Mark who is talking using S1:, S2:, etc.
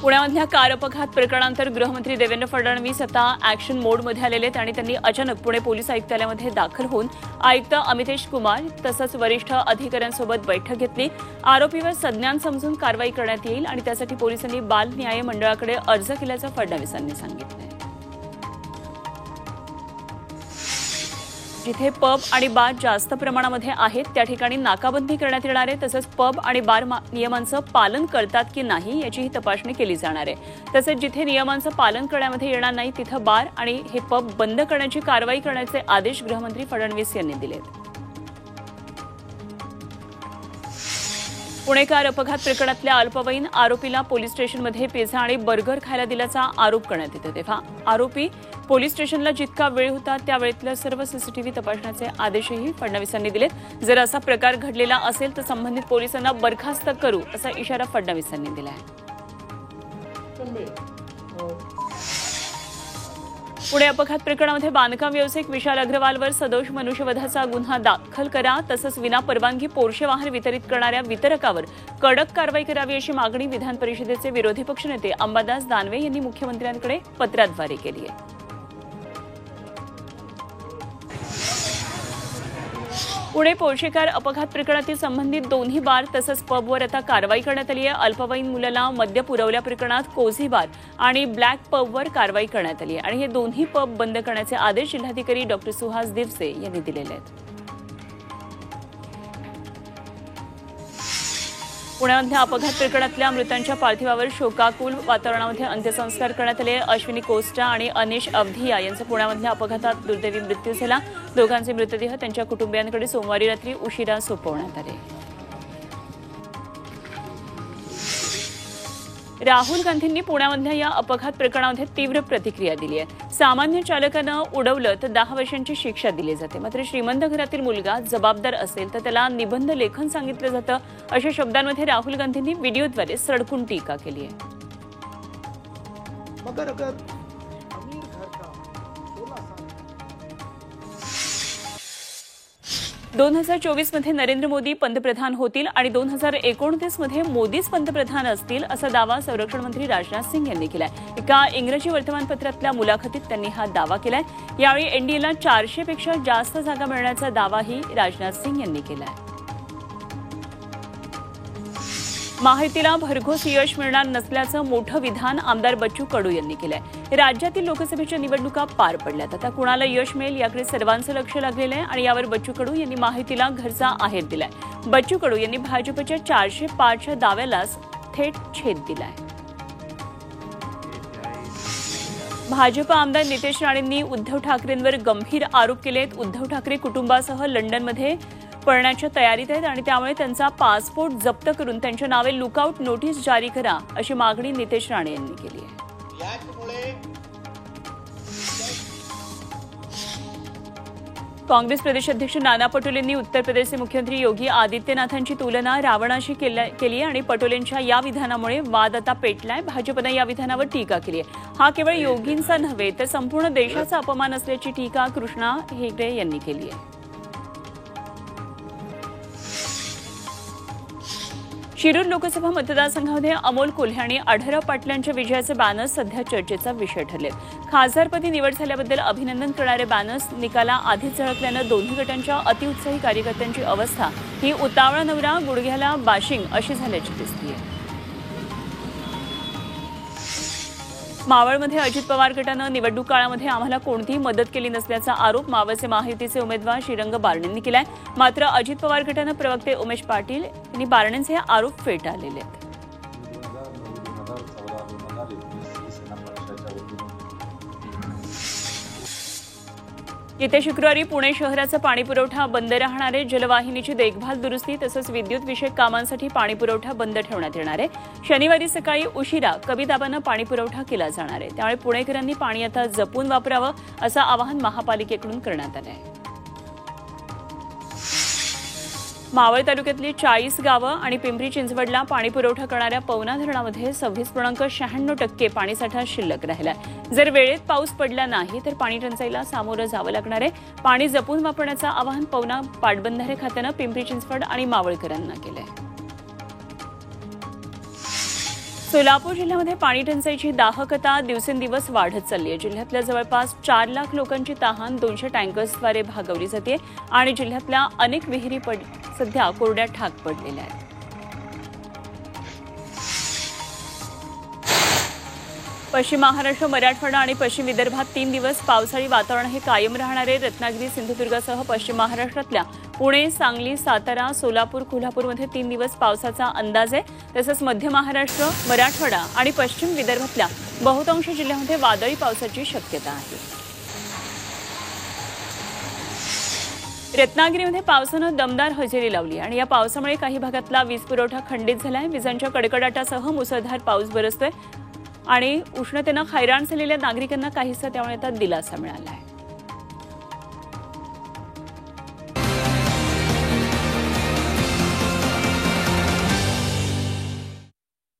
S1: पुण्यामधल्या car अपघात प्रकरणानंतर गृहमंत्री देवेंद्र फडणवीस आता ॲक्शन मोडमध्ये आलेले आहेत आणि त्यांनी अचानक पुणे पोलीस आयुक्तालयामध्ये दाखल होऊन आयुक्त अमितेश कुमार तसंच वरिष्ठ अधिकाऱ्यांसोबत बैठक घेतली। आरोपीवर संज्ञान समजून कारवाई करण्यात येईल आणि त्यासाठी पोलिसांनी बाल न्याय मंडळाकडे अर्ज केल्याचं फडणवीसांनी सांगितलं। जिथे पब आणि बार जास्त प्रमाणामध्ये आहेत त्या ठिकाणी नाकाबंदी करण्यात येणार आहे। तसंच पब आणि बार नियमांचं पालन करतात की नाही याचीही तपासणी केली जाणार आहे। तसंच जिथे नियमांचं पालन करण्यामध्ये येणार नाही तिथं बार आणि हे पब बंद करण्याची कारवाई करण्याचे आदेश गृहमंत्री फडणवीस यांनी दिले। पुणे कार अपघात प्रकरणातल्या अल्पवयीन आरोपीला पोलीस स्टेशनमध्ये पिझ्झा आणि बर्गर खायला दिल्याचा आरोप करण्यात येतो। तेव्हा आरोपी पोलीस स्टेशनला जितका वेळ होता त्या वेळेतल्या सर्व सीसीटीव्ही तपासण्याचे आदेशही फडणवीसांनी दिलेत। जर असा प्रकार घडलेला असेल तर संबंधित पोलिसांना बरखास्त करू असा इशारा फडणवीसांनी दिला आहे। पुणे अपघात प्रकरणामध्ये बांधकाम व्यावसायिक विशाल अग्रवालवर सदोष मनुष्यवधाचा गुन्हा दाखल करा तसंच विनापरवानगी पोर्शे वाहन वितरित करणाऱ्या वितरकावर कडक कारवाई करावी अशी मागणी विधान परिषदेचे विरोधी पक्षनेते अंबादास दानवे यांनी मुख्यमंत्र्यांकडे पत्राद्वारे केली आहे। पुणे पोर्शे कार अपघात प्रकरणातील संबंधित दोन्ही बार तसंच पबवर आता कारवाई करण्यात आली आहे। अल्पवयीन मुलाला मद्य पुरवल्याप्रकरणात कोझी बार आणि ब्लॅक पबवर कारवाई करण्यात आली आहे आणि हे दोन्ही पब बंद करण्याचे आदेश जिल्हाधिकारी डॉ. सुहास दिवसे यांनी दिलेले आहेत। पुण्यामधल्या अपघात प्रकरणातल्या मृतांच्या पार्थिवावर शोकाकुल वातावरणामध्ये अंत्यसंस्कार करण्यात आले। अश्विनी कोस्टा आणि अनिश अवधिया यांचा पुण्यामधल्या अपघातात दुर्दैवी मृत्यू झाला। दोघांचे मृतदेह त्यांच्या कुटुंबियांकडे सोमवारी रात्री उशिरा सोपवण्यात आले। राहुल गांधींनी पुण्यामधल्या या अपघात प्रकरणामध्ये तीव्र प्रतिक्रिया दिली आहे। सामान्य चालकानं उडवलं तर 10 वर्षांची शिक्षा दिली जाते, मात्र श्रीमंत घरातील मुलगा जबाबदार असेल तर त्याला निबंध लेखन सांगितलं जातं अशा शब्दांमध्ये राहुल गांधींनी व्हिडिओद्वारे सडकून टीका केली आहे। 2024 मध्ये नरेंद्र मोदी पंतप्रधान होतील आणि 2029 मध्ये मोदीच पंतप्रधान असतील असा दावा संरक्षण मंत्री राजनाथ सिंग यांनी केलाय। एका इंग्रजी वर्तमानपत्रातल्या मुलाखतीत त्यांनी हा दावा केलाय। यावेळी एनडीएला 400 पेक्षा जास्त जागा मिळण्याचा दावाही राजनाथ सिंग यांनी केलाय। महायुतीला भरघोस यश मिळणार नसल्याचं मोठं विधान आमदार बच्चू कडू यांनी केलंय। राज्यातील लोकसभेच्या निवडणुका पार पडल्यात, आता कुणाला यश मिळेल याकडे सर्वांचं लक्ष लागलेलं आहे आणि यावर बच्चू कडू यांनी महायुतीला घरचा आहेर दिलाय। बच्चू कडू यांनी भाजपच्या 405च्या दाव्यालाच थेट छेद दिलाय। भाजप आमदार नितेश राणेंनी उद्धव ठाकरेंवर गंभीर आरोप केलेत। उद्धव ठाकरे कुटुंबासह लंडनमध्ये पळण्याच्या तयारीत आहेत आणि त्यामुळे त्यांचा पासपोर्ट जप्त करून त्यांच्या नावे लुकआउट नोटीस जारी करा अशी मागणी नितेश राणे यांनी केली आहे। काँग्रेस प्रदेशाध्यक्ष नाना पटोलेंनी उत्तर प्रदेशचे मुख्यमंत्री योगी आदित्यनाथांची तुलना रावणाशी केली आणि पटोलेंच्या या विधानामुळे वाद आता पेटलाय। भाजपनं या विधानावर टीका केली आहे। हा केवळ योगींचा नव्हे तर संपूर्ण देशाचा अपमान असल्याची टीका कृष्णा हेगडे यांनी केली आहे। शिरूर लोकसभा मतदारसंघामध्ये अमोल कोल्हे आणि आढळराव पाटलांच्या विजयाचे बॅनर्स सध्या चर्चेचा विषय ठरलेत। खासदारपदी निवड झाल्याबद्दल अभिनंदन करणारे बॅनर्स निकाला आधीच झळकल्यानं दोन्ही गटांच्या अतिउत्साही कार्यकर्त्यांची अवस्था ही उतावळा नवरा गुडघ्याला बाशिंग अशी झाल्याची दिसतेय। मावळमध्ये अजित पवार गटानं निवडणूक काळामध्ये आम्हाला कोणतीही मदत केली नसल्याचा आरोप मावळचे महायुतीचे उमेदवार श्रीरंग बारणेंनी केलाय। मात्र अजित पवार गटानं प्रवक्ते उमेश पाटील यांनी बारणेंचे हे आरोप फेटाळलेले आहेत। येत्या शुक्रवारी पुणे शहराचा पाणीपुरवठा बंद राहणार आहे। जलवाहिनीची देखभाल दुरुस्ती तसंच विद्युत विषयक कामांसाठी पाणीपुरवठा बंद ठेवण्यात येणार आहे। शनिवारी सकाळी उशिरा कमी दाबानं पाणीपुरवठा केला जाणार आहे, त्यामुळे पुणेकरांनी पाणी आता जपून वापरावं असं आवाहन महापालिकेकडून करण्यात आलं आहे। मावळ तालुक्यातली 40 गावं आणि पिंपरी चिंचवडला पाणीपुरवठा करणाऱ्या पवना धरणामध्ये 26.96% पाणीसाठा शिल्लक राहिलाय। जर वेळेत पाऊस पडला नाही तर पाणी टंचाईला सामोरं जावं लागणार आहे। पाणी जपून वापरण्याचं आवाहन पवना पाटबंधारे खात्यानं पिंपरी चिंचवड आणि मावळकरांना केलंय। सोलापूर जिल्ह्यामध्ये पाणी टंचाईची दाहकता दिवसेंदिवस वाढत चालली आहे। जिल्ह्यातल्या जवळपास 4 लाख लोकांची तहान 200 टँकर्सद्वारे भागवली जाते आणि जिल्ह्यातल्या अनेक विहिरी सध्या कोरड्या ठाक पडलेल्या आहेत। पश्चिम महाराष्ट्र, मराठवाडा आणि पश्चिम विदर्भात 3 दिवस पावसाळी वातावरण हे कायम राहणार आहे। रत्नागिरी, सिंधुदुर्गासह पश्चिम महाराष्ट्रातल्या पुणे, सांगली, सातारा, सोलापूर, कोल्हापूरमध्ये 3 दिवस पावसाचा अंदाज आहे। तसंच मध्य महाराष्ट्र, मराठवाडा आणि पश्चिम विदर्भातल्या बहुतांश जिल्ह्यांमध्ये वादळी पावसाची शक्यता आहे। रत्नागिरीमध्ये पावसानं दमदार हजेरी लावली आणि या पावसामुळे काही भागातला वीज पुरवठा खंडित झालाय। विजांच्या कडकडाटासह मुसळधार पाऊस बरसतोय आणि उष्णतेनं हैराण झालेल्या नागरिकांना काहीसा त्यामुळे आता दिलासा मिळाला आहे।